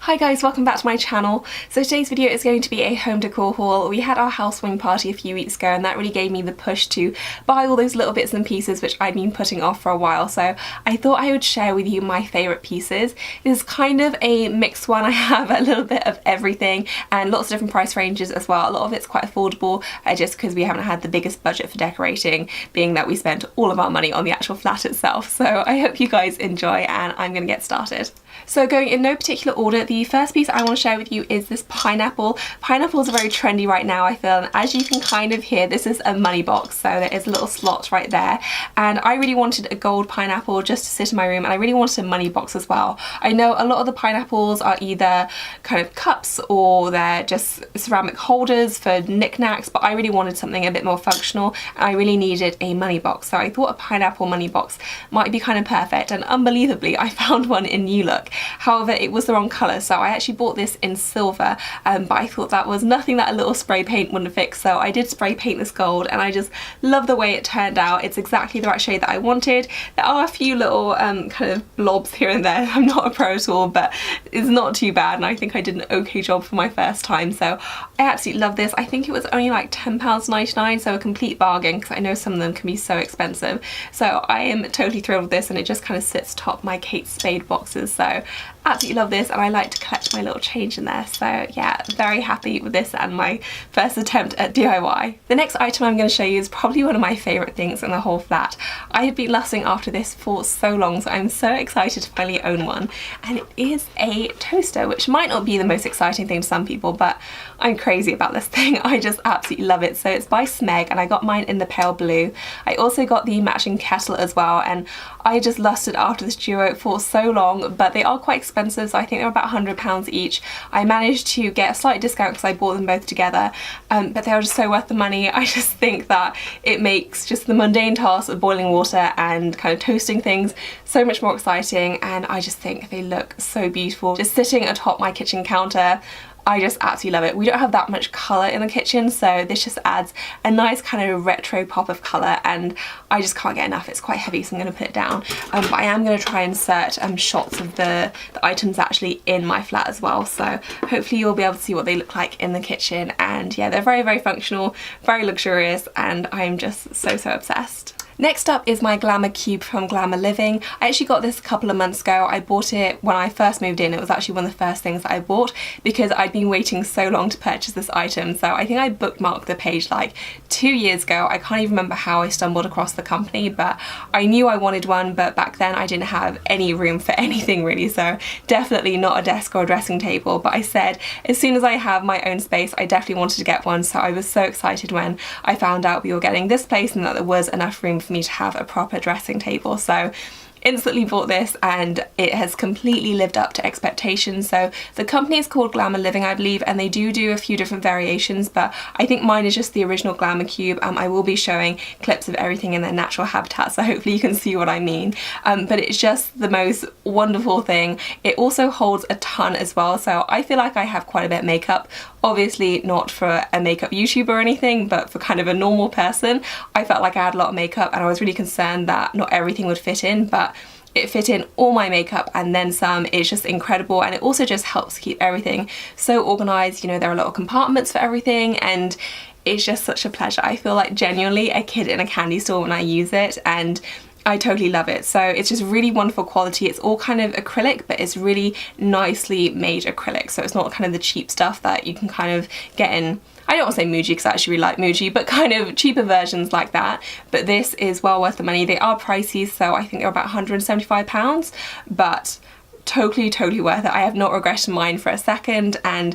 Hi guys, welcome back to my channel. So today's video is going to be a home decor haul. We had our housewarming party a few weeks ago and that really gave me the push to buy all those little bits and pieces which I'd been putting off for a while. So I thought I would share with you my favourite pieces. This is kind of a mixed one. I have a little bit of everything and lots of different price ranges as well. A lot of it's quite affordable just because we haven't had the biggest budget for decorating, being that we spent all of our money on the actual flat itself. So I hope you guys enjoy and I'm going to get started. So going in no particular order, the first piece I want to share with you is this pineapple. Pineapples are very trendy right now, I feel, and as you can kind of hear, this is a money box, so there is a little slot right there. And I really wanted a gold pineapple just to sit in my room, and I really wanted a money box as well. I know a lot of the pineapples are either kind of cups or they're just ceramic holders for knickknacks, but I really wanted something a bit more functional and I really needed a money box. So I thought a pineapple money box might be kind of perfect, and unbelievably I found one in New Look. However, it was the wrong colour, so I actually bought this in silver, but I thought that was nothing that a little spray paint wouldn't fix, so I did spray paint this gold and I just love the way it turned out. It's exactly the right shade that I wanted. There are a few little kind of blobs here and there. I'm not a pro at all, but it's not too bad and I think I did an okay job for my first time, so I absolutely love this. I think it was only like £10.99, so a complete bargain because I know some of them can be so expensive. So I am totally thrilled with this and it just kind of sits top my Kate Spade boxes, so absolutely love this and I like to collect my little change in there, so yeah, very happy with this and my first attempt at DIY. The next item I'm going to show you is probably one of my favourite things in the whole flat. I have been lusting after this for so long, so I'm so excited to finally own one, and it is a toaster, which might not be the most exciting thing to some people, but I'm crazy about this thing. I just absolutely love it. So it's by Smeg and I got mine in the pale blue. I also got the matching kettle as well, and I just lusted after this duo for so long, but they are quite expensive, so I think they're about £100 each. I managed to get a slight discount because I bought them both together, but they are just so worth the money. I just think that it makes just the mundane task of boiling water and kind of toasting things so much more exciting, and I just think they look so beautiful. Just sitting atop my kitchen counter, I just absolutely love it. We don't have that much colour in the kitchen, so this just adds a nice kind of retro pop of colour and I just can't get enough. It's quite heavy, so I'm going to put it down. But I am going to try and insert shots of the items actually in my flat as well, so hopefully you'll be able to see what they look like in the kitchen. And yeah, they're very, very functional, very luxurious, and I'm just so obsessed. Next up is my Glamour Cube from Glamour Living. I actually got this a couple of months ago. I bought it when I first moved in. It was actually one of the first things that I bought because I'd been waiting so long to purchase this item. So I think I bookmarked the page like 2 years ago. I can't even remember how I stumbled across the company, but I knew I wanted one, but back then I didn't have any room for anything really, so definitely not a desk or a dressing table. But I said as soon as I have my own space, I definitely wanted to get one, so I was so excited when I found out we were getting this place and that there was enough room for me to have a proper dressing table. So instantly bought this and it has completely lived up to expectations. So the company is called Glamour Living, I believe, and they do a few different variations, but I think mine is just the original Glamour Cube. I will be showing clips of everything in their natural habitat, so hopefully you can see what I mean. But it's just the most wonderful thing. It also holds a ton as well, so I feel like I have quite a bit of makeup. Obviously not for a makeup YouTuber or anything, but for kind of a normal person, I felt like I had a lot of makeup and I was really concerned that not everything would fit in, but it fit in all my makeup and then some. It's just incredible, and it also just helps keep everything so organised. You know, there are a lot of compartments for everything and it's just such a pleasure. I feel like genuinely a kid in a candy store when I use it, and I totally love it. So it's just really wonderful quality. It's all kind of acrylic, but it's really nicely made acrylic, so it's not kind of the cheap stuff that you can kind of get in, I don't want to say Muji because I actually really like Muji, but kind of cheaper versions like that. But this is well worth the money. They are pricey, so I think they're about £175, but totally worth it. I have not regretted mine for a second, and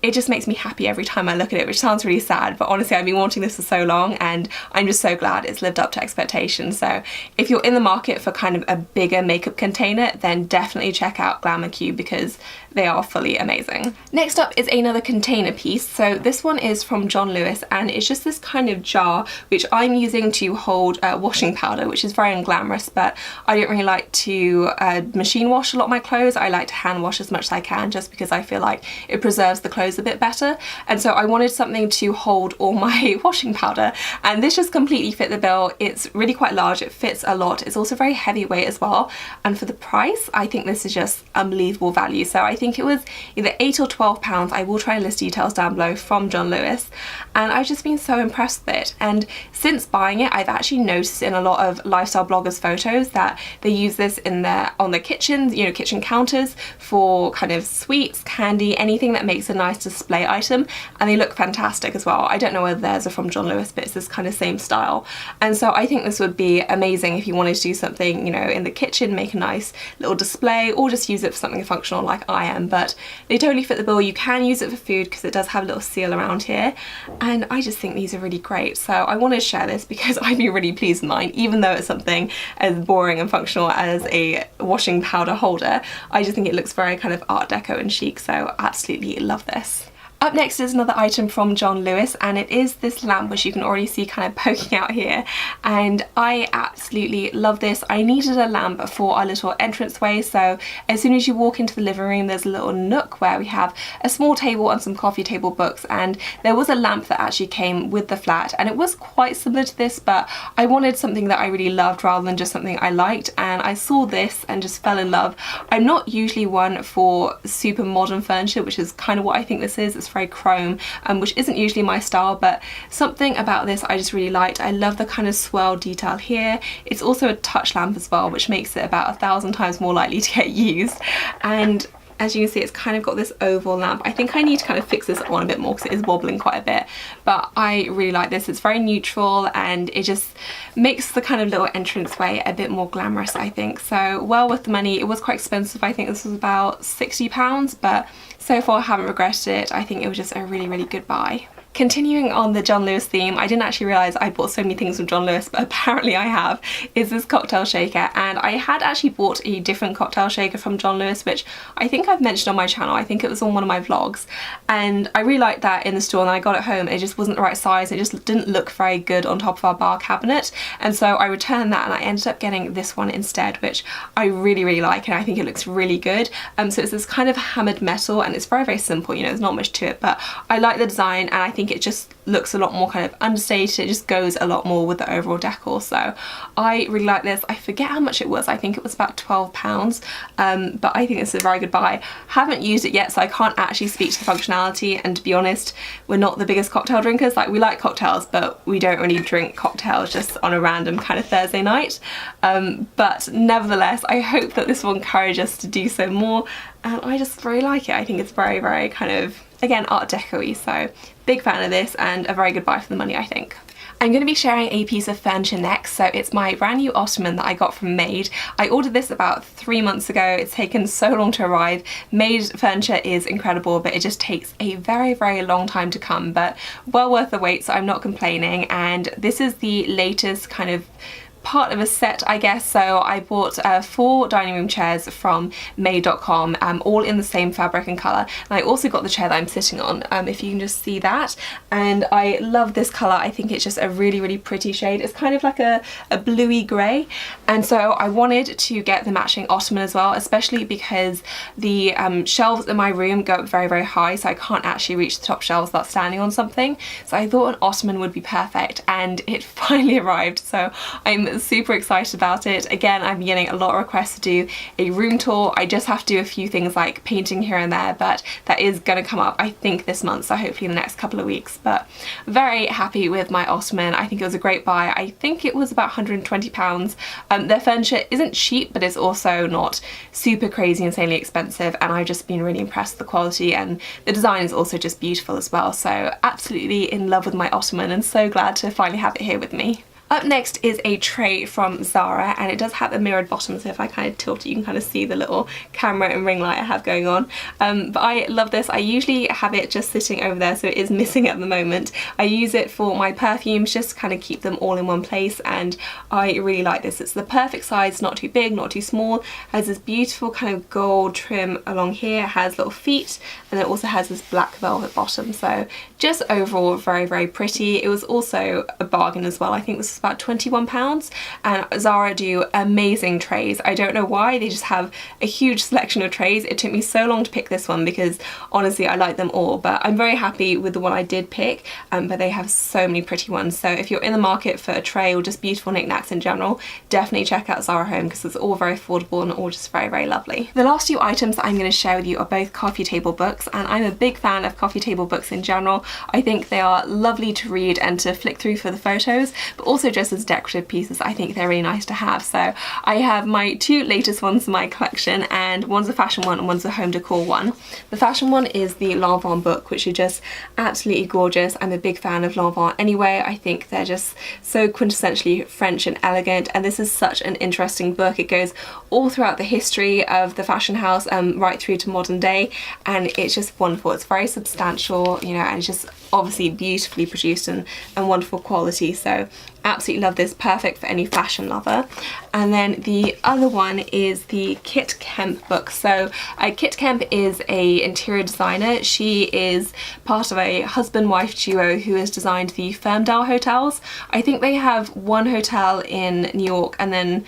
it just makes me happy every time I look at it, which sounds really sad, but honestly I've been wanting this for so long and I'm just so glad it's lived up to expectations. So if you're in the market for kind of a bigger makeup container, then definitely check out Glamour Cube because they are fully amazing. Next up is another container piece. So this one is from John Lewis and it's just this kind of jar which I'm using to hold washing powder, which is very unglamorous, but I don't really like to machine wash a lot of my clothes. I like to hand wash as much as I can just because I feel like it preserves the clothes flows a bit better, and so I wanted something to hold all my washing powder, and this just completely fit the bill. It's really quite large, it fits a lot, it's also very heavyweight as well, and for the price I think this is just unbelievable value. So I think it was either £8 or £12. I will try and list details down below, from John Lewis, and I've just been so impressed with it. And since buying it, I've actually noticed in a lot of lifestyle bloggers' photos that they use this in on their kitchens, you know, kitchen counters, for kind of sweets, candy, anything that makes a nice display item, and they look fantastic as well. I don't know whether theirs are from John Lewis, but it's this kind of same style, and so I think this would be amazing if you wanted to do something, you know, in the kitchen, make a nice little display, or just use it for something functional like I am. But they totally fit the bill. You can use it for food because it does have a little seal around here, and I just think these are really great. So I wanted to share this because I'd be really pleased with mine, even though it's something as boring and functional as a washing powder holder. I just think it looks very kind of art deco and chic, so absolutely love this. Up next is another item from John Lewis, and it is this lamp, which you can already see kind of poking out here, and I absolutely love this. I needed a lamp for our little entranceway, so as soon as you walk into the living room there's a little nook where we have a small table and some coffee table books, and there was a lamp that actually came with the flat, and it was quite similar to this, but I wanted something that I really loved rather than just something I liked, and I saw this and just fell in love. I'm not usually one for super modern furniture, which is kind of what I think this is. It's very chrome, which isn't usually my style, but something about this I just really liked. I love the kind of swirl detail here. It's also a touch lamp as well, which makes it about 1,000 times more likely to get used, and as you can see it's kind of got this oval lamp. I think I need to kind of fix this on a bit more because it is wobbling quite a bit, but I really like this. It's very neutral and it just makes the kind of little entranceway a bit more glamorous, I think. So well worth the money. It was quite expensive. I think this was about £60, but so far I haven't regretted it. I think it was just a really, really good buy. Continuing on the John Lewis theme, I didn't actually realise I bought so many things from John Lewis, but apparently I have, is this cocktail shaker. And I had actually bought a different cocktail shaker from John Lewis, which I think I've mentioned on my channel. I think it was on one of my vlogs, and I really liked that in the store, and I got it home. It just wasn't the right size. It just didn't look very good on top of our bar cabinet, and so I returned that and I ended up getting this one instead, which I really, really like, and I think it looks really good. So it's this kind of hammered metal, and it's very, very simple, you know, there's not much to it, but I like the design, and I think it just looks a lot more kind of understated. It just goes a lot more with the overall decor, so I really like this. I forget how much it was. I think it was about £12, but I think this is a very good buy. Haven't used it yet, so I can't actually speak to the functionality, and to be honest, we're not the biggest cocktail drinkers. Like, we like cocktails, but we don't really drink cocktails just on a random kind of Thursday night, but nevertheless I hope that this will encourage us to do so more, and I just really like it. I think it's very, very kind of, again, art deco-y, so big fan of this and a very good buy for the money, I think. I'm going to be sharing a piece of furniture next, so it's my brand new ottoman that I got from Made. I ordered this about 3 months ago. It's taken so long to arrive. Made furniture is incredible, but it just takes a very, very long time to come, but well worth the wait, so I'm not complaining. And this is the latest kind of part of a set, I guess. So I bought 4 dining room chairs from made.com, all in the same fabric and colour, and I also got the chair that I'm sitting on, if you can just see that, and I love this colour. I think it's just a really, really pretty shade. It's kind of like a bluey grey, and so I wanted to get the matching ottoman as well, especially because the shelves in my room go up very, very high, so I can't actually reach the top shelves without standing on something, so I thought an ottoman would be perfect, and it finally arrived, so I'm super excited about it. Again, I'm getting a lot of requests to do a room tour. I just have to do a few things like painting here and there, but that is going to come up, I think, this month, so hopefully in the next couple of weeks. But very happy with my ottoman. I think it was a great buy. I think it was about £120. Their furniture isn't cheap, but it's also not super crazy insanely expensive, and I've just been really impressed with the quality, and the design is also just beautiful as well. So absolutely in love with my ottoman, and so glad to finally have it here with me. Up next is a tray from Zara, and it does have a mirrored bottom, so if I kind of tilt it you can kind of see the little camera and ring light I have going on. But I love this. I usually have it just sitting over there, so it is missing at the moment. I use it for my perfumes, just to kind of keep them all in one place, and I really like this. It's the perfect size, not too big, not too small. Has this beautiful kind of gold trim along here, it has little feet, and it also has this black velvet bottom, so just overall very, very pretty. It was also a bargain as well. I think this was about £21, and Zara do amazing trays. I don't know why, they just have a huge selection of trays. It took me so long to pick this one because honestly I like them all, but I'm very happy with the one I did pick, but they have so many pretty ones. So if you're in the market for a tray or just beautiful knickknacks in general, definitely check out Zara Home because it's all very affordable and all just very, very lovely. The last two items that I'm going to share with you are both coffee table books, and I'm a big fan of coffee table books in general. I think they are lovely to read and to flick through for the photos, but also just as decorative pieces I think they're really nice to have. So I have my two latest ones in my collection, and one's a fashion one and one's a home decor one. The fashion one is the Lanvin book, which is just absolutely gorgeous. I'm a big fan of Lanvin anyway. I think they're just so quintessentially French and elegant, and this is such an interesting book. It goes all throughout the history of the fashion house, right through to modern day, and it's just wonderful. It's very substantial, you know, and it's just obviously beautifully produced and wonderful quality. So absolutely love this, perfect for any fashion lover. And then the other one is the Kit Kemp book. So Kit Kemp is a interior designer. She is part of a husband-wife duo who has designed the Ferndale hotels. I think they have one hotel in New York and then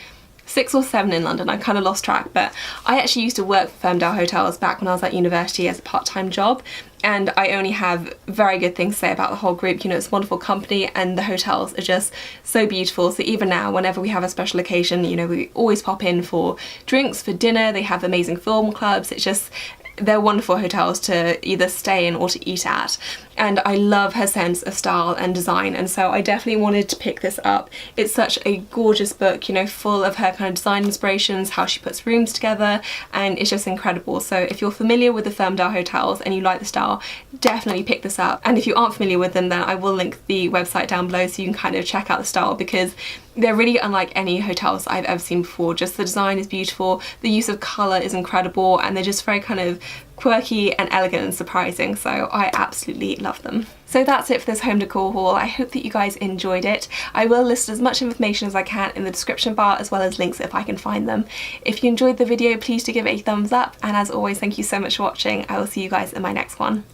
6 or 7 in London. I kind of lost track, but I actually used to work for Ferndale hotels back when I was at university as a part-time job, and I only have very good things to say about the whole group. You know, it's a wonderful company and the hotels are just so beautiful. So even now, whenever we have a special occasion, you know, we always pop in for drinks, for dinner. They have amazing film clubs. It's just, they're wonderful hotels to either stay in or to eat at, and I love her sense of style and design, and so I definitely wanted to pick this up. It's such a gorgeous book, you know, full of her kind of design inspirations, how she puts rooms together, and it's just incredible. So if you're familiar with the Ferndale hotels and you like the style, definitely pick this up. And if you aren't familiar with them, then I will link the website down below so you can kind of check out the style, because they're really unlike any hotels I've ever seen before. Just the design is beautiful, the use of colour is incredible, and they're just very kind of quirky and elegant and surprising, so I absolutely love them. So that's it for this home decor haul. I hope that you guys enjoyed it. I will list as much information as I can in the description bar, as well as links if I can find them. If you enjoyed the video, please do give it a thumbs up, and as always, thank you so much for watching. I will see you guys in my next one.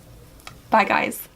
Bye guys.